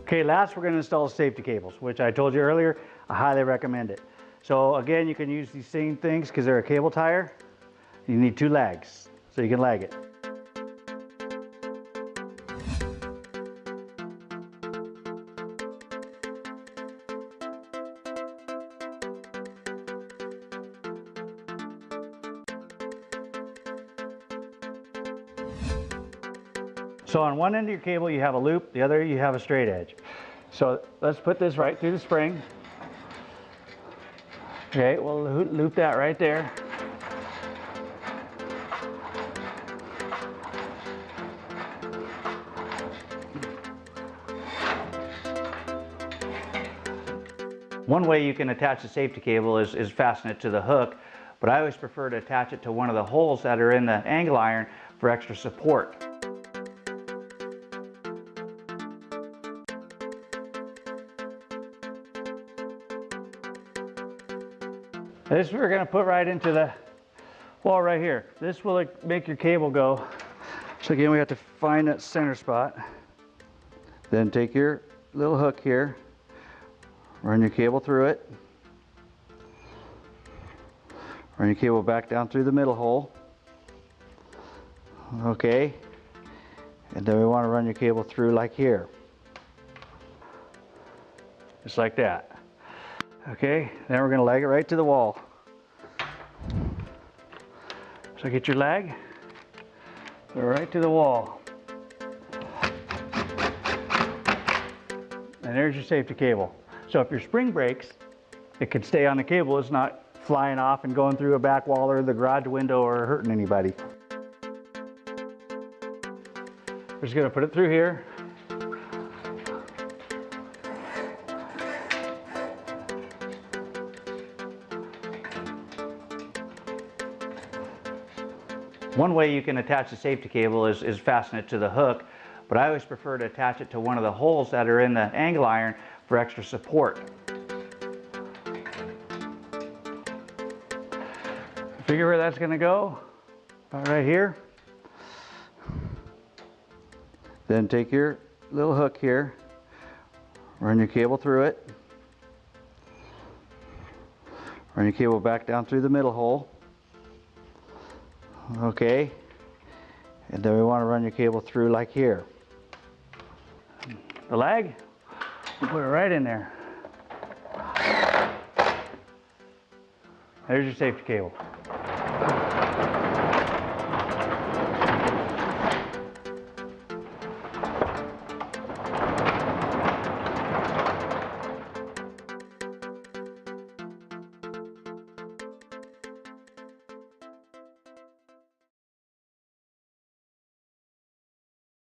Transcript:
Okay, last we're going to install safety cables, which I told you earlier, I highly recommend it. So again, you can use these same things because they're a cable tire. You need 2 lags, so you can lag it. So on one end of your cable you have a loop, the other you have a straight edge. So let's put this right through the spring. Okay, we'll loop that right there. One way you can attach the safety cable is fasten it to the hook, but I always prefer to attach it to one of the holes that are in the angle iron for extra support. This we're going to put right into the wall right here. This will make your cable go. So again, we have to find that center spot. Then take your little hook here, run your cable through it, run your cable back down through the middle hole. Okay, and then we want to run your cable through like here. Just like that. Okay, then we're going to lag it right to the wall. So get your lag, go right to the wall. And there's your safety cable. So if your spring breaks, it can stay on the cable. It's not flying off and going through a back wall or the garage window or hurting anybody. We're just going to put it through here. One way you can attach the safety cable is fasten it to the hook, but I always prefer to attach it to one of the holes that are in the angle iron for extra support. Figure where that's going to go? Right here. Then take your little hook here, run your cable through it, run your cable back down through the middle hole. Okay, and then we want to run your cable through like here. The lag, you put it right in there. There's your safety cable.